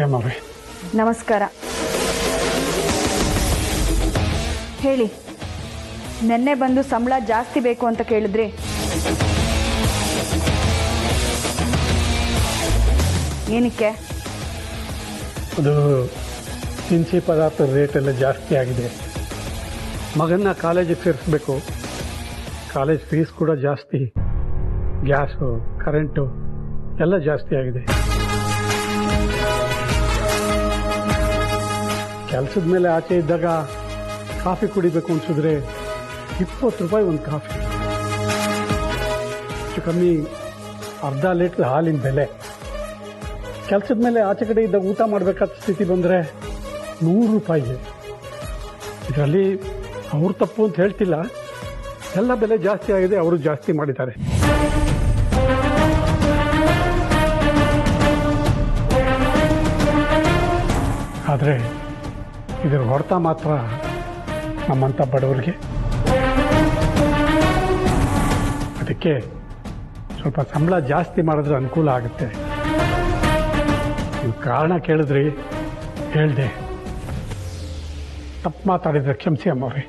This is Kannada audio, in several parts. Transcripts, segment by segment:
ನಮಸ್ತೆ ಅಮ್ಮವ್ರೆ. ನಮಸ್ಕಾರ. ಹೇಳಿ, ನೆನ್ನೆ ಬಂದು ಸಂಬಳ ಜಾಸ್ತಿ ಬೇಕು ಅಂತ ಕೇಳಿದ್ರಿ. ಏನಕ್ಕೆ? ಅದು ದಿನಸಿ ಪದಾರ್ಥದ ರೇಟ್ ಎಲ್ಲ ಜಾಸ್ತಿ ಆಗಿದೆ. ಮಗನ್ನ ಕಾಲೇಜಿಗೆ ಸೇರಿಸ್ಬೇಕು. ಕಾಲೇಜ್ ಫೀಸ್ ಕೂಡ ಜಾಸ್ತಿ. ಗ್ಯಾಸು, ಕರೆಂಟು ಎಲ್ಲ ಜಾಸ್ತಿ ಆಗಿದೆ. ಕೆಲಸದ ಮೇಲೆ ಆಚೆ ಇದ್ದಾಗ ಕಾಫಿ ಕುಡಿಬೇಕು ಅನ್ಸಿದ್ರೆ 20 ರೂಪಾಯಿ ಒಂದು ಕಾಫಿ. ಹೆಚ್ಚು ಕಮ್ಮಿ ಅರ್ಧ ಲೀಟ್ರ್ ಹಾಲಿನ ಬೆಲೆ. ಕೆಲಸದ ಮೇಲೆ ಆಚೆ ಕಡೆ ಇದ್ದಾಗ ಊಟ ಮಾಡಬೇಕಾದ ಸ್ಥಿತಿ ಬಂದರೆ 100 ರೂಪಾಯಿ. ಇದರಲ್ಲಿ ಅವ್ರ ತಪ್ಪು ಅಂತ ಹೇಳ್ತಿಲ್ಲ, ಎಲ್ಲ ಬೆಲೆ ಜಾಸ್ತಿ ಆಗಿದೆ, ಅವರು ಜಾಸ್ತಿ ಮಾಡಿದ್ದಾರೆ. ಆದರೆ ಇದರ ಹೊಡೆತ ಮಾತ್ರ ನಮ್ಮಂಥ ಬಡವರಿಗೆ. ಅದಕ್ಕೆ ಸ್ವಲ್ಪ ಸಂಬಳ ಜಾಸ್ತಿ ಮಾಡಿದ್ರೆ ಅನುಕೂಲ ಆಗುತ್ತೆ. ನೀವು ಕಾರಣ ಕೇಳಿದ್ರಿ, ಹೇಳ್ದೆ. ತಪ್ಪು ಮಾತಾಡಿದ್ರೆ ಕ್ಷಮಿಸಿ ಅಮ್ಮವ್ರೆ.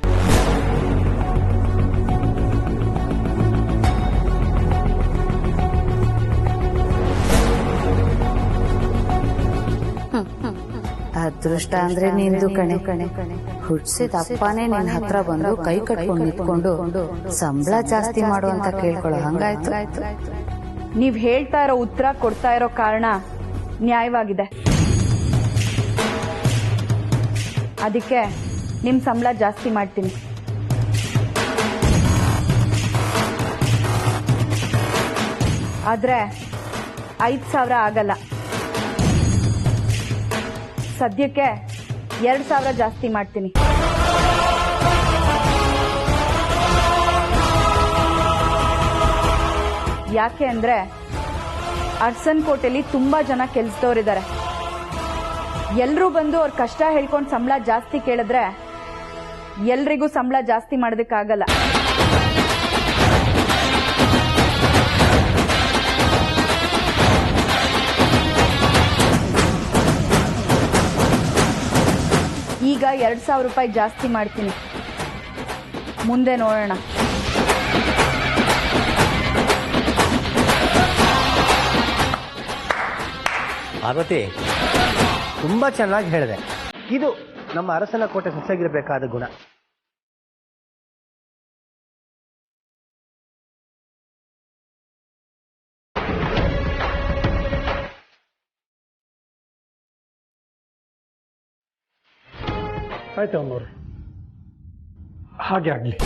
ಅದೃಷ್ಟ ಅಂದ್ರೆ ನಿಂದು ಕಣೆ. ಹುಡ್ಸಿದ ಅಪ್ಪನೇ ನಿನ್ ಹತ್ರ ಬಂದು ಕೈ ಕಟ್ಕೊಂಡು ನಿಂತ್ಕೊಂಡು ಸಂಬಳ ಜಾಸ್ತಿ ಮಾಡು ಅಂತ ಕೇಳ್ಕೊಳ್ಳೋ ಹಂಗಾಯ್ತು. ನೀವ್ ಹೇಳ್ತಾ ಇರೋ ಉತ್ತರ ಕೊಡ್ತಾ ಇರೋ ಕಾರಣ ನ್ಯಾಯವಾಗಿದೆ. ಅದಕ್ಕೆ ನಿಮ್ ಸಂಬಳ ಜಾಸ್ತಿ ಮಾಡ್ತೀನಿ. ಆದ್ರೆ 5,000 ಆಗಲ್ಲ. ಸದ್ಯಕ್ಕೆ 2,000 ಜಾಸ್ತಿ ಮಾಡ್ತೀನಿ. ಯಾಕೆ ಅಂದ್ರೆ ಅರ್ಸನ್ ಕೋಟೆಯಲ್ಲಿ ತುಂಬಾ ಜನ ಕೆಲ್ಸದವರಿದ್ದಾರೆ. ಎಲ್ರೂ ಬಂದು ಅವ್ರ ಕಷ್ಟ ಹೇಳ್ಕೊಂಡು ಸಂಬಳ ಜಾಸ್ತಿ ಕೇಳಿದ್ರೆ ಎಲ್ರಿಗೂ ಸಂಬಳ ಜಾಸ್ತಿ ಮಾಡೋದಕ್ಕಾಗಲ್ಲ. ಈಗ 2,000 ರೂಪಾಯಿ ಜಾಸ್ತಿ ಮಾಡ್ತೀನಿ. ಮುಂದೆ ನೋಡೋಣ. ಪಾರ್ವತಿ, ತುಂಬಾ ಚೆನ್ನಾಗಿ ಹೇಳಿದೆ. ಇದು ನಮ್ಮ ಅರಸನ ಕೋಟೆ ಸೊಸೆಗಿರಬೇಕಾದ ಗುಣ. ಆಯ್ತು ಅಮ್ಮವ್ರೆ, ಹಾಗೆ ಆಗಲಿ.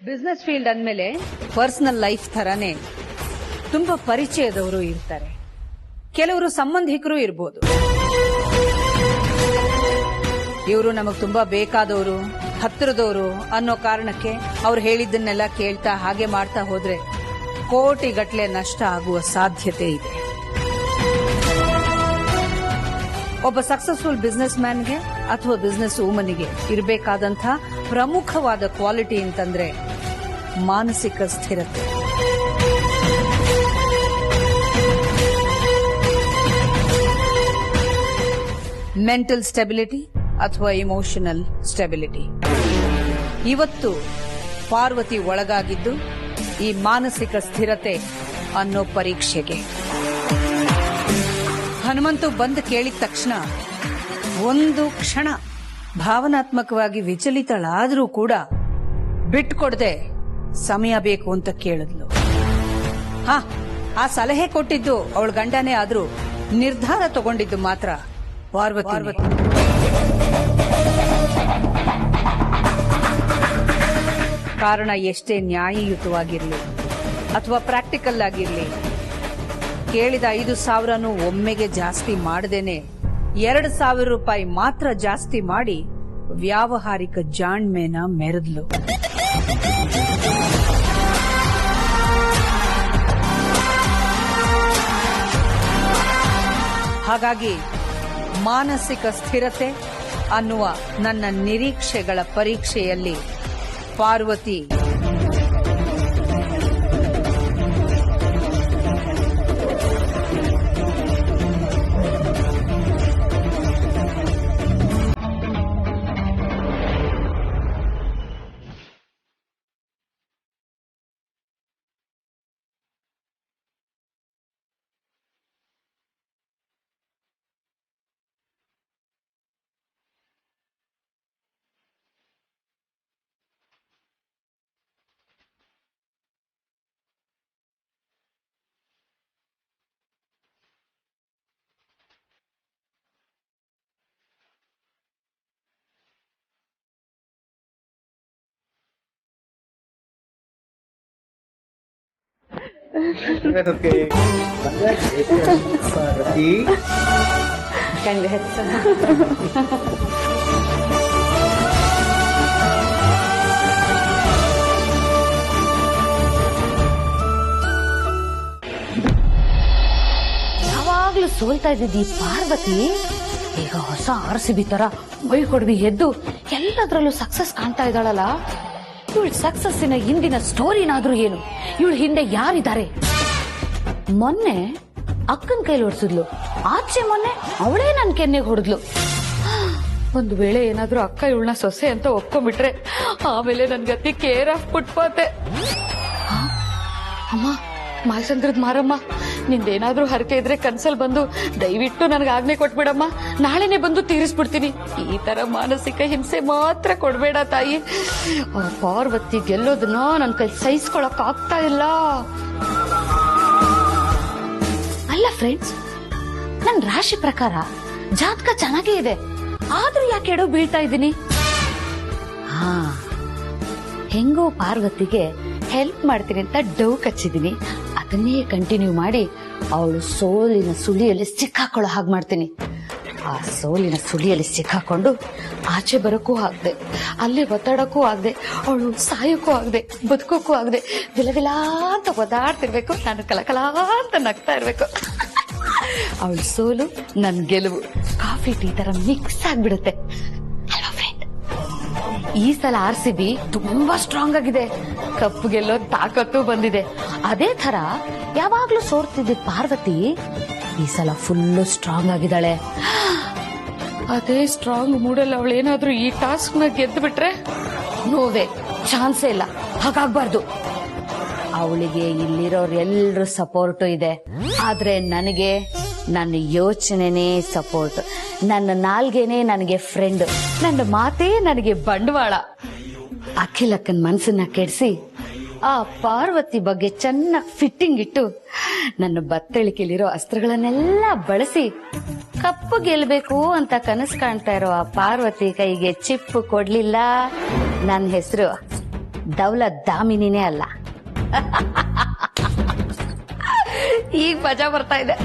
ಬಿಸ್ನೆಸ್ ಫೀಲ್ಡ್ ಅಂದಮೇಲೆ ಪರ್ಸನಲ್ ಲೈಫ್ ತರಾನೇ ತುಂಬಾ ಪರಿಚಯದವರು ಇರ್ತಾರೆ, ಕೆಲವರು ಸಂಬಂಧಿಕರು ಇರ್ಬೋದು. ಇವರು ನಮಗ್ ತುಂಬಾ ಬೇಕಾದವರು, ಹತ್ತಿರದವರು ಅನ್ನೋ ಕಾರಣಕ್ಕೆ ಅವ್ರು ಹೇಳಿದ್ದನ್ನೆಲ್ಲ ಕೇಳ್ತಾ ಹಾಗೆ ಮಾಡ್ತಾ ಹೋದ್ರೆ ಕೋಟಿಗಟ್ಲೆ ನಷ್ಟ ಆಗುವ ಸಾಧ್ಯತೆ ಇದೆ. ಒಬ್ಬ ಸಕ್ಸಸ್ಫುಲ್ ಬಿಸ್ನೆಸ್ ಮ್ಯಾನ್ಗೆ ಅಥವಾ ಬಿಸ್ನೆಸ್ ವುಮನ್ಗೆ ಇರಬೇಕಾದಂಥ ಪ್ರಮುಖವಾದ ಕ್ವಾಲಿಟಿ ಅಂತಂದ್ರೆ ಮಾನಸಿಕ ಸ್ಥಿರತೆ. ಮೆಂಟಲ್ ಸ್ಟೆಬಿಲಿಟಿ ಅಥವಾ ಇಮೋಷನಲ್ ಸ್ಟೆಬಿಲಿಟಿ. ಇವತ್ತು ಪಾರ್ವತಿ ಒಳಗಾಗಿದ್ದು ಈ ಮಾನಸಿಕ ಸ್ಥಿರತೆ ಅನ್ನೋ ಪರೀಕ್ಷೆಗೆ. ಹನುಮಂತು ಬಂದು ಕೇಳಿದ ತಕ್ಷಣ ಒಂದು ಕ್ಷಣ ಭಾವನಾತ್ಮಕವಾಗಿ ವಿಚಲಿತಳಾದ್ರೂ ಕೂಡ ಬಿಟ್ಕೊಡದೆ ಸಮಯ ಬೇಕು ಅಂತ ಕೇಳಿದ್ಲು. ಆ ಸಲಹೆ ಕೊಟ್ಟಿದ್ದು ಅವಳ ಗಂಡನೇ ಆದ್ರೂ ನಿರ್ಧಾರ ತಗೊಂಡಿದ್ದು ಮಾತ್ರ ಪಾರ್ವತಿ. ಕಾರಣ ಎಷ್ಟೇ ನ್ಯಾಯಯುತವಾಗಿರ್ಲಿ ಅಥವಾ ಪ್ರಾಕ್ಟಿಕಲ್ ಆಗಿರ್ಲಿ, ಕೇಳಿದ 5,000 ಒಮ್ಮೆಗೆ ಜಾಸ್ತಿ ಮಾಡದೇನೆ 2,000 ರೂಪಾಯಿ ಮಾತ್ರ ಜಾಸ್ತಿ ಮಾಡಿ ವ್ಯಾವಹಾರಿಕ ಜಾಣ್ಮೆನ ಮೆರೆದ್ಲು. ಹಾಗಾಗಿ ಮಾನಸಿಕ ಸ್ಥಿರತೆ ಅನ್ನುವ ನನ್ನ ನಿರೀಕ್ಷೆಗಳ ಪರೀಕ್ಷೆಯಲ್ಲಿ ಪಾರ್ವತಿ ಯಾವಾಗ್ಲೂ ಸೋಲ್ತಾ ಇದ್ದಿದ್ದಿ ಪಾರ್ವತಿ ಈಗ ಹೊಸ RCB ತರ ಮೈ ಕೊಡ್ವಿ ಎದ್ದು ಎಲ್ಲದ್ರಲ್ಲೂ ಸಕ್ಸಸ್ ಕಾಣ್ತಾ ಇದ್ದಾಳಲ್ಲ. ಇವಳ ಸಕ್ಸಸ್ಸಿನ ಹಿಂದಿನ ಸ್ಟೋರಿನಾದ್ರೂ ಏನು? ಇವಳ ಹಿಂದೆ ಯಾರಿದ್ದಾರೆ? ಮೊನ್ನೆ ಅಕ್ಕನ ಕೈಲಿ ಹೊಡ್ಸಿದ್ಲು, ಆಚೆ ಮೊನ್ನೆ ಅವಳೇ ನನ್ ಕೆನ್ನೆಗೆ ಹೊಡೆದ್ಲು. ಒಂದು ವೇಳೆ ಏನಾದ್ರೂ ಅಕ್ಕ ಇವಳನ್ನ ಸೊಸೆ ಅಂತ ಒಪ್ಕೊಂಡ್ಬಿಟ್ರೆ ಆಮೇಲೆ ನನ್ ಗತಿ ಕೇರ್ ಆಫ್ ಪುಟ್ಪಾತೆ. ಅಮ್ಮ ಮಾಯಸಂದ್ರದ್ ಮಾರಮ್ಮ, ನಿಂದೇನಾದ್ರೂ ಹರಕೆ ಇದ್ರೆ ಕನ್ಸಲ್ ಬಂದು ದಯವಿಟ್ಟು ನನಗೆ ಆಜ್ಞೆ ಕೊಟ್ಬಿಡಮ್ಮ, ನಾಳೆನೆ ಬಂದು ತೀರಿಸ್ಬಿಡ್ತೀನಿ. ಈ ತರ ಮಾನಸಿಕ ಹಿಂಸೆ ಮಾತ್ರ ಕೊಡ್ಬೇಡ ತಾಯಿ. ಪಾರ್ವತಿ ಗೆಲ್ಲೋದನ್ನ ನನ್ ಕೈ ಸಹಿಸ್ಕೊಳಕ್ ಆಗ್ತಾ ಇಲ್ಲ. ಅಲ್ಲ ಫ್ರೆಂಡ್ಸ್, ನನ್ ರಾಶಿ ಪ್ರಕಾರ ಜಾತಕ ಚೆನ್ನಾಗೇ ಇದೆ, ಆದ್ರೂ ಯಾಕೆ ಎಡೋ ಬೀಳ್ತಾ ಇದ್ದೀನಿ? ಹೆಂಗೋ ಪಾರ್ವತಿಗೆ ಹೆಲ್ಪ್ ಮಾಡ್ತೀನಿ ಅಂತ ಡೌ ಕಚ್ಚಿದೀನಿ. ಅದನ್ನೇ ಕಂಟಿನ್ಯೂ ಮಾಡಿ ಅವಳು ಸೋಲಿನ ಸುಳಿಯಲ್ಲಿ ಸಿಕ್ಕಾಕೊಳ್ಳೋ ಹಾಗೆ ಮಾಡ್ತೀನಿ. ಆ ಸೋಲಿನ ಸುಳಿಯಲ್ಲಿ ಸಿಕ್ಕಾಕೊಂಡು ಆಚೆ ಬರೋಕ್ಕೂ ಆಗದೆ, ಅಲ್ಲೇ ಒತ್ತಾಡಕ್ಕೂ ಆಗದೆ, ಅವಳು ಸಾಯೋಕ್ಕೂ ಆಗದೆ, ಬದುಕೋಕ್ಕೂ ಆಗದೆ, ವಿಲವಿಲ ಅಂತ ಒದಾಡ್ತಿರ್ಬೇಕು, ನಾನು ಕಲಕಲ ಅಂತ ನಗ್ತಾ ಇರ್ಬೇಕು. ಅವಳು ಸೋಲು ನನ್ ಗೆಲುವು ಕಾಫಿ ಟೀ ತರ ಮಿಕ್ಸ್ ಆಗ್ಬಿಡುತ್ತೆ. ಈ ಸಲ RCB ತುಂಬಾ ಸ್ಟ್ರಾಂಗ್ ಆಗಿದೆ, ಕಪ್ಪು ಗೆಲ್ಲೋ ತಾಕತ್ತು ಬಂದಿದೆ. ಅದೇ ತರ ಯಾವಾಗ್ಲೂ ಸೋರ್ತಿದ್ದ ಪಾರ್ವತಿ ಈ ಸಲ ಫುಲ್ಲು ಸ್ಟ್ರಾಂಗ್ ಆಗಿದ್ದಾಳೆ. ಅದೇ ಸ್ಟ್ರಾಂಗ್ ಮೂಡಲ್ಲಿ ಅವಳೇನಾದ್ರೂ ಈ ಟಾಸ್ಕ್ ನ ಗೆದ್ದು ಬಿಟ್ರೆ ನೋವೇ, ಚಾನ್ಸೇ ಇಲ್ಲ. ಹಾಗಾಗ್ಬಾರ್ದು. ಅವಳಿಗೆ ಇಲ್ಲಿರೋರೆಲ್ಲರೂ ಸಪೋರ್ಟು ಇದೆ, ಆದ್ರೆ ನನಗೆ ನನ್ನ ಯೋಚನೆನೇ ಸಪೋರ್ಟ್, ನನ್ನ ನಾಲ್ಗೆನೇ ನನಗೆ ಫ್ರೆಂಡ್, ನನ್ನ ಮಾತೇ ನನಗೆ ಬಂಡವಾಳ. ಅಖಿಲಕ್ಕನ್ ಮನ್ಸನ್ನ ಕೆಡಿಸಿ ಆ ಪಾರ್ವತಿ ಬಗ್ಗೆ ಚೆನ್ನಾಗಿ ಫಿಟ್ಟಿಂಗ್ ಇಟ್ಟು ನನ್ನ ಬತ್ತಳಿಕೆಯಲ್ಲಿರೋ ಅಸ್ತ್ರಗಳನ್ನೆಲ್ಲ ಬಳಸಿ ಕಪ್ಪು ಗೆಲ್ಬೇಕು ಅಂತ ಕನಸು ಕಾಣ್ತಾ ಇರೋ ಆ ಪಾರ್ವತಿ ಕೈಗೆ ಚಿಪ್ಪು ಕೊಡ್ಲಿಲ್ಲ, ನನ್ನ ಹೆಸರು ದೌಲತ್ ದಾಮಿನಿನೇ ಅಲ್ಲ. ಈಗ ಮಜಾ ಬರ್ತಾ ಇದೆ.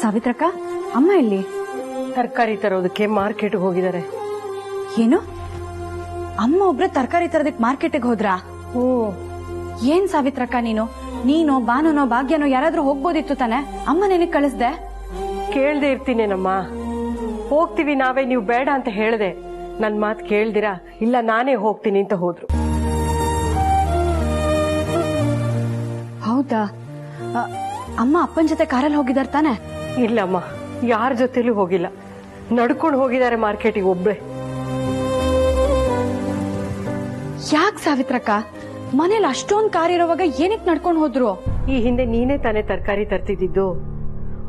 ಸಾವಿತ್ರಕ್ಕ, ಅಮ್ಮ ಎಲ್ಲಿ? ತರಕಾರಿ ತರೋದಕ್ಕೆ ಮಾರ್ಕೆಟ್ಗೆ ಹೋಗಿದ್ದಾರೆ. ಏನು, ಅಮ್ಮ ಒಬ್ರೆ ತರಕಾರಿ ತರೋದಕ್ಕೆ ಮಾರ್ಕೆಟ್ಗೆ ಹೋದ್ರಾ? ಓ, ಏನ್ ಸಾವಿತ್ರಕ್ಕ ನೀನು ಬಾನುನೋ ಭಾಗ್ಯನೋ ಯಾರಾದ್ರೂ ಹೋಗ್ಬೋದಿತ್ತು ತಾನೆ, ಅಮ್ಮ ನಿನಗೆ ಕಳಿಸ್ದೆ? ಕೇಳ್ದೆ ಇರ್ತೀನೇನಮ್ಮ, ಹೋಗ್ತೀವಿ ನಾವೇ, ನೀವು ಬೇಡ ಅಂತ ಹೇಳ್ದೆ. ನನ್ ಮಾತು ಕೇಳ್ದಿರಾ ಇಲ್ಲ ನಾನೇ ಹೋಗ್ತೀನಿ ಅಂತ ಹೋದ್ರು. ಹೌದಾ? ಅಮ್ಮ ಅಪ್ಪನ ಜೊತೆ ಕಾರಲ್ಲಿ ಹೋಗಿದಾರ ತಾನೆ? ಇಲ್ಲಮ್ಮ, ಯಾರ ಜೊತೆಲೂ ಹೋಗಿಲ್ಲ, ನಡ್ಕೊಂಡು ಹೋಗಿದ್ದಾರೆ ಮಾರ್ಕೆಟಿಗೆ ಒಬ್ಳೆ. ಯಾಕೆ ಸಾವಿತ್ರಕ್ಕ, ಮನೇಲಿ ಅಷ್ಟೊಂದ್ ಕಾರ್ ಇರೋವಾಗ ಏನಕ್ಕೆ ನಡ್ಕೊಂಡು ಹೋದ್ರು? ಈ ಹಿಂದೆ ನೀನೇ ತಾನೇ ತರಕಾರಿ ತರ್ತಿದ್ದು.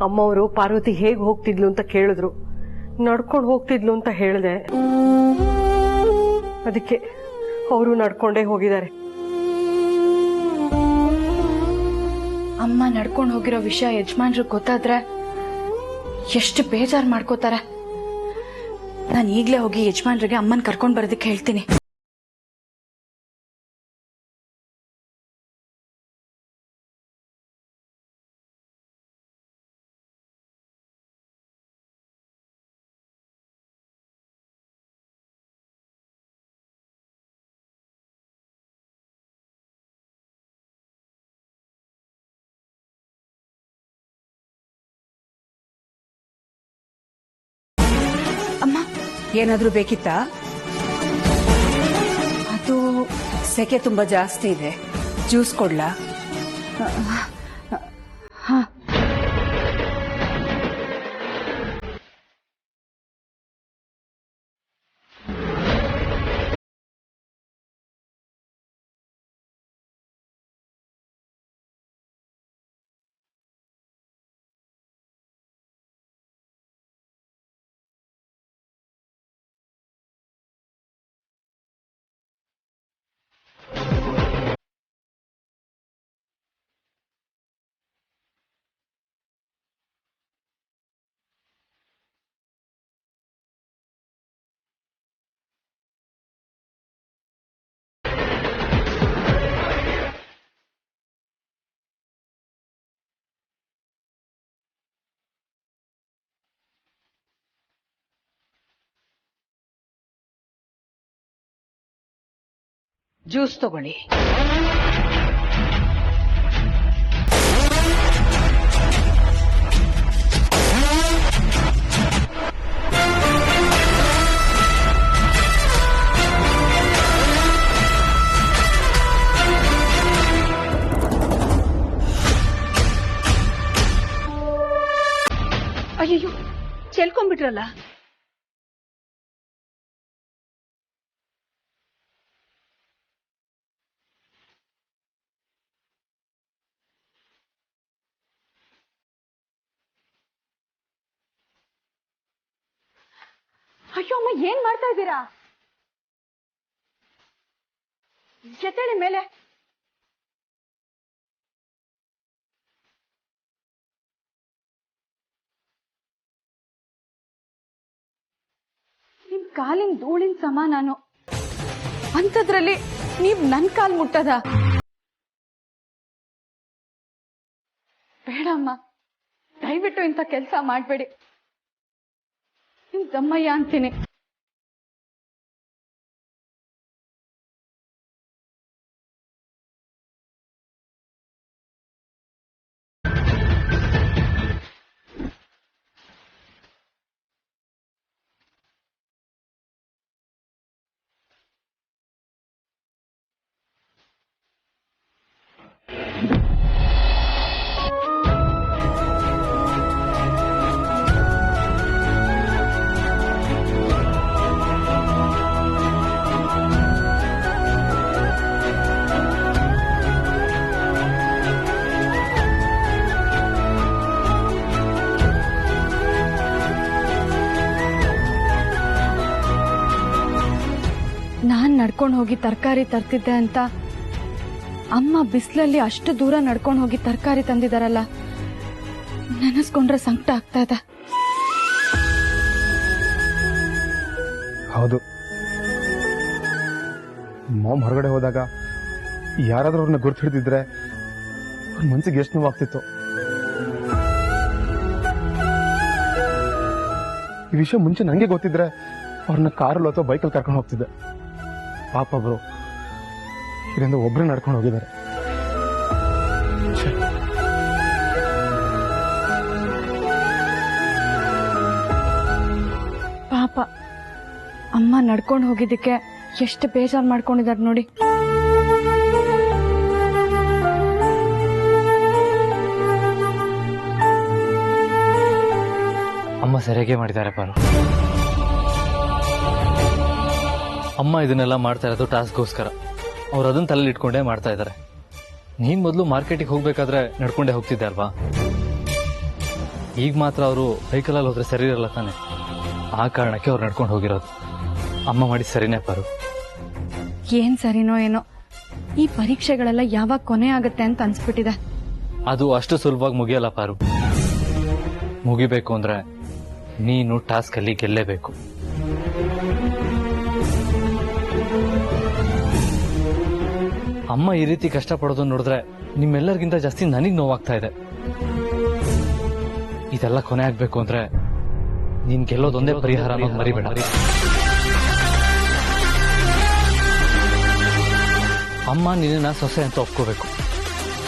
ಅಮ್ಮವರು ಪಾರ್ವತಿ ಹೇಗ್ ಹೋಗ್ತಿದ್ಲು ಅಂತ ಕೇಳಿದ್ರು. ನಡ್ಕೊಂಡು ಹೋಗ್ತಿದ್ಲು ಅಂತ ಹೇಳಿದೆ. ಅದಕ್ಕೆ ಅವರು ನಡ್ಕೊಂಡೇ ಹೋಗಿದ್ದಾರೆ. ಅಮ್ಮ ನಡ್ಕೊಂಡು ಹೋಗಿರೋ ವಿಷಯ ಯಜಮಾನ್ರಿಗೆ ಗೊತ್ತಾದ್ರೆ ಎಷ್ಟು ಬೇಜಾರು ಮಾಡ್ಕೋತಾರೆ. ನಾನು ಈಗಲೇ ಹೋಗಿ ಯಜಮಾನ್ರಿಗೆ ಅಮ್ಮನ್ ಕರ್ಕೊಂಡ್ ಬರೋದಕ್ಕೆ ಹೇಳ್ತೀನಿ. ಅಮ್ಮ, ಏನಾದ್ರೂ ಬೇಕಿತ್ತಾ? ಅದು ಸೆಕೆ ತುಂಬಾ ಜಾಸ್ತಿ ಇದೆ, ಜ್ಯೂಸ್ ಕೊಡ್ಲಾ? ಜ್ಯೂಸ್ ತಗೊಳ್ಳಿ. ಅಯ್ಯೋ, ಚೆಲ್ಕೊಂಡ್ಬಿಟ್ರಲ್ಲ. ಅಯ್ಯೋ ಅಮ್ಮ, ಏನ್ ಮಾಡ್ತಾ ಇದ್ದೀರಾ? ಎತ್ತೇಳಿ ಮೇಲೆ. ನಿಮ್ ಕಾಲಿನ ಧೂಳಿನ ಸಮ ನಾನು, ಅಂಥದ್ರಲ್ಲಿ ನೀವ್ ನನ್ ಕಾಲ್ ಮುಟ್ಟದ? ಬೇಡ ಅಮ್ಮ, ದಯವಿಟ್ಟು ಇಂಥ ಕೆಲಸ ಮಾಡ್ಬೇಡಿ. ನಿಮ್ ತಮ್ಮಯ್ಯ ಅಂತೀನಿ. ನಾನ್ ನಡ್ಕೊಂಡು ಹೋಗಿ ತರಕಾರಿ ತರ್ತಿದ್ದೆ ಅಂತ ಅಮ್ಮ ಬಿಸಿಲಲ್ಲಿ ಅಷ್ಟು ದೂರ ನಡ್ಕೊಂಡು ಹೋಗಿ ತರಕಾರಿ ತಂದಿದಾರಲ್ಲ, ನೆನೆಸ್ಕೊಂಡ್ರೆ ಸಂಕಟ ಆಗ್ತಾ ಇದೆ. ಹೌದು, ಮಾಮ್ ಹೊರಗಡೆ ಹೋದಾಗ ಯಾರಾದ್ರೂ ಅವ್ರನ್ನ ಗುರ್ತು ಹಿಡಿದಿದ್ರೆ ಅವ್ರ ಮನ್ಸಿಗೆ ಎಷ್ಟು ನೋವಾಗ್ತಿತ್ತು. ಈ ವಿಷಯ ಮುಂಚೆ ನಂಗೆ ಗೊತ್ತಿದ್ರೆ ಅವ್ರನ್ನ ಕಾರಲ್ಲಿ ಅಥವಾ ಬೈಕಲ್ಲಿ ಕರ್ಕೊಂಡು ಹೋಗ್ತಿದ್ದೆ. ಪಾಪ ಬ್ರೋ, ಇದರಿಂದ ಒಬ್ರೇ ನಡ್ಕೊಂಡು ಹೋಗಿದ್ದಾರೆ. ಪಾಪ ಅಮ್ಮ ನಡ್ಕೊಂಡು ಹೋಗಿದ್ದಕ್ಕೆ ಎಷ್ಟು ಬೇಜಾರು ಮಾಡ್ಕೊಂಡಿದ್ದಾರೆ ನೋಡಿ. ಅಮ್ಮ ಸರಿಯಾಗೇ ಮಾಡಿದ್ದಾರೆ ಪಾರು. ಅಮ್ಮ ಇದನ್ನೆಲ್ಲ ಮಾಡ್ತಾ ಇರೋದು ಟಾಸ್ಕ್ಗೋಸ್ಕರ. ಅವ್ರು ಅದನ್ನ ತಲೆಯಲ್ಲಿ ಇಟ್ಕೊಂಡೇ ಮಾಡ್ತಾ ಇದ್ದಾರೆ. ನೀನ್ ಮೊದಲು ಮಾರ್ಕೆಟಿಗೆ ಹೋಗ್ಬೇಕಾದ್ರೆ ನಡ್ಕೊಂಡೇ ಹೋಗ್ತಿದ್ದೆ ಅಲ್ವಾ? ಈಗ ಮಾತ್ರ ಅವರು ಸೈಕಲಲ್ಲಿ ಹೋದ್ರೆ ಸರಿ ಇರಲ್ಲ ತಾನೆ, ಆ ಕಾರಣಕ್ಕೆ ಅವ್ರು ನಡ್ಕೊಂಡು ಹೋಗಿರೋದು. ಅಮ್ಮ ಮಾಡಿ ಸರಿನೇ ಪಾರು. ಏನ್ ಸರಿನೋ ಏನೋ, ಈ ಪರೀಕ್ಷೆಗಳೆಲ್ಲ ಯಾವಾಗ ಕೊನೆ ಆಗುತ್ತೆ ಅಂತ ಅನ್ಸ್ಬಿಟ್ಟಿದೆ. ಅದು ಅಷ್ಟು ಸುಲಭವಾಗಿ ಮುಗಿಯಲ್ಲ ಪಾರು. ಮುಗಿಬೇಕು ಅಂದ್ರೆ ನೀನು ಟಾಸ್ಕ್ ಅಲ್ಲಿ ಗೆಲ್ಲೇಬೇಕು. ಅಮ್ಮ ಈ ರೀತಿ ಕಷ್ಟಪಡೋದನ್ನ ನೋಡಿದ್ರೆ ನಿಮ್ಮೆಲ್ಲರಿಗಿಂತ ಜಾಸ್ತಿ ನನಗ್ ನೋವಾಗ್ತಾ ಇದೆ. ಇದೆಲ್ಲ ಕೊನೆ ಆಗ್ಬೇಕು ಅಂದ್ರೆ ನೀನ್ ಗೆಲ್ಲೋದೊಂದೇ ಪರಿಹಾರ ಅನ್ನೋದು ಮರಿಬೇಡ. ಅಮ್ಮ ನಿನ್ನ ಸೊಸೆ ಅಂತ ಒಪ್ಕೋಬೇಕು,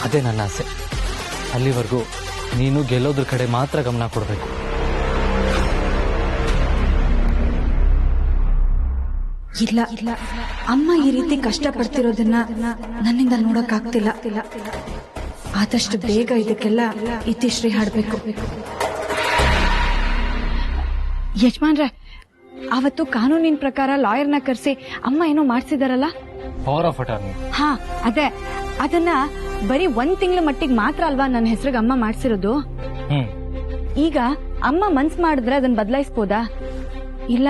ಅದೇ ನನ್ನ ಆಸೆ. ಅಲ್ಲಿವರೆಗೂ ನೀನು ಗೆಲ್ಲೋದ್ರ ಕಡೆ ಮಾತ್ರ ಗಮನ ಕೊಡಬೇಕು. ಇಲ್ಲ, ಅಮ್ಮ ಈ ರೀತಿ ಕಷ್ಟ ಪಡ್ತಿರೋದನ್ನ ನನ್ನಿಂದ ನೋಡಕ್ ಆಗ್ತಿಲ್ಲ. ಆದಷ್ಟು ಬೇಗ ಇದಕ್ಕೆಲ್ಲ ಇತಿಶ್ರೀ ಹಾಡ್ಬೇಕು. ಯಜಮಾನ್ರೆ, ಅವತ್ತು ಕಾನೂನಿನ ಪ್ರಕಾರ ಲಾಯರ್ನ ಕರೆಸಿ ಅಮ್ಮ ಏನೋ ಮಾಡ್ಸಿದಾರಲ್ಲ? Power of attorney. ಹಾ, ಅದೇ. ಅದನ್ನ ಬರೀ 1 ತಿಂಗಳ ಮಟ್ಟಿಗೆ ಮಾತ್ರ ಅಲ್ವಾ ನನ್ನ ಹೆಸರಿಗೆ ಅಮ್ಮ ಮಾಡ್ಸಿರೋದು? ಈಗ ಅಮ್ಮ ಮನ್ಸ್ ಮಾಡಿದ್ರೆ ಅದನ್ನ ಬದಲಾಯಿಸಬಹುದಾ? ಇಲ್ಲ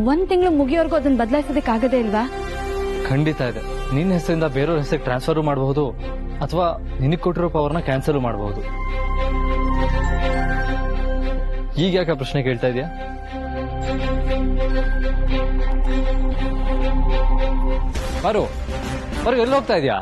1 ತಿಂಗಳು ಮುಗಿಯೋರ್ಗೂ ಅದನ್ನ ಬದಲಾಯಿಸೋದಕ್ಕೆ ಆಗದೇ ಇಲ್ವಾ? ಖಂಡಿತ ಇದೆ. ನಿನ್ನ ಹೆಸರಿಂದ ಬೇರೆಯವ್ರ ಹೆಸರಿಗೆ ಟ್ರಾನ್ಸ್ಫರ್ ಮಾಡಬಹುದು, ಅಥವಾ ನಿನಗೆ ಕೊಟ್ಟಿರೋ ಪವರ್ನ ಕ್ಯಾನ್ಸಲ್ ಮಾಡಬಹುದು. ಈಗ ಯಾಕೆ ಪ್ರಶ್ನೆ ಕೇಳ್ತಾ ಇದೆಯಾ? ಬರು ಎಲ್ಲಿ ಹೋಗ್ತಾ ಇದೆಯಾ?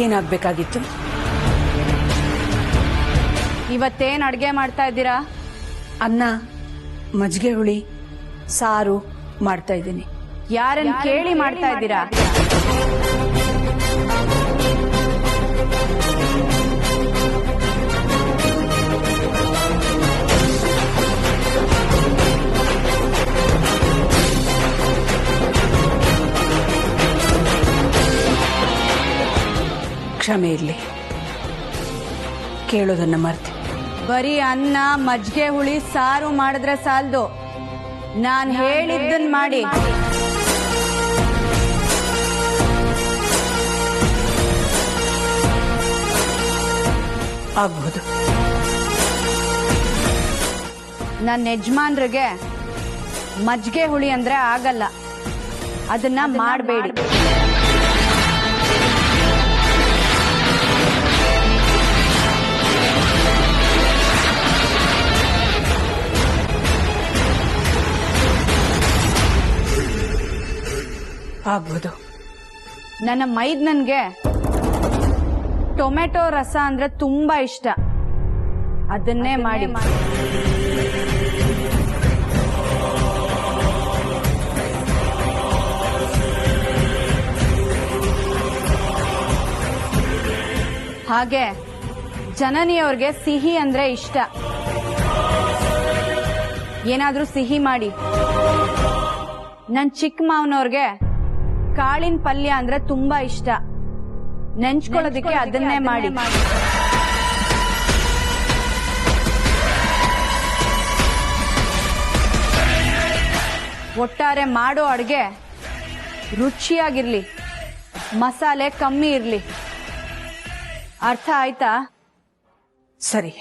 ಏನಾಗ್ಬೇಕಾಗಿತ್ತು? ಇವತ್ತೇನ್ ಅಡ್ಗೆ ಮಾಡ್ತಾ ಇದ್ದೀರಾ? ಅನ್ನ, ಮಜ್ಜಿಗೆ ಹುಳಿ, ಸಾರು ಮಾಡ್ತಾ ಇದ್ದೀನಿ. ಯಾರನ್ನ ಕೇಳಿ ಮಾಡ್ತಾ ಇದ್ದೀರಾ? ಕ್ಷಮೆ ಇರಲಿ, ಕೇಳೋದನ್ನ ಮರ್ತೆ. ಬರೀ ಅನ್ನ, ಮಜ್ಜಿಗೆ ಹುಳಿ, ಸಾರು ಮಾಡಿದ್ರೆ ಸಾಲದು, ನಾನ್ ಹೇಳಿದ್ದನ್ ಮಾಡಿ. ಆಗ್ಬಹುದು. ನನ್ನ ಯಜಮಾನ್ರಿಗೆ ಮಜ್ಜಿಗೆ ಹುಳಿ ಅಂದ್ರೆ ಆಗಲ್ಲ, ಅದನ್ನ ಮಾಡಬೇಡಿ. ಆಗ್ಬಹುದು. ನನ್ನ ಮೈದ್ನನ್ಗೆ ಟೊಮೆಟೊ ರಸ ಅಂದ್ರೆ ತುಂಬಾ ಇಷ್ಟ, ಅದನ್ನೇ ಮಾಡಿ. ಹಾಗೆ ಜನನಿಯವ್ರಿಗೆ ಸಿಹಿ ಅಂದ್ರೆ ಇಷ್ಟ, ಏನಾದ್ರೂ ಸಿಹಿ ಮಾಡಿ. ನನ್ ಚಿಕ್ಕ ಮಾವನವ್ರಿಗೆ ಕಾಳಿನ ಪಲ್ಯ ಅಂದ್ರೆ ತುಂಬಾ ಇಷ್ಟ, ನೆಂಚ್ಕೊಳ್ಳೋದಕ್ಕೆ ಅದನ್ನೇ ಮಾಡಿ. ಒಟ್ಟಾರೆ ಮಾಡೋ ಅಡ್ಗೆ ರುಚಿಯಾಗಿರ್ಲಿ, ಮಸಾಲೆ ಕಮ್ಮಿ ಇರ್ಲಿ. ಅರ್ಥ ಆಯ್ತಾ? ಸರಿ.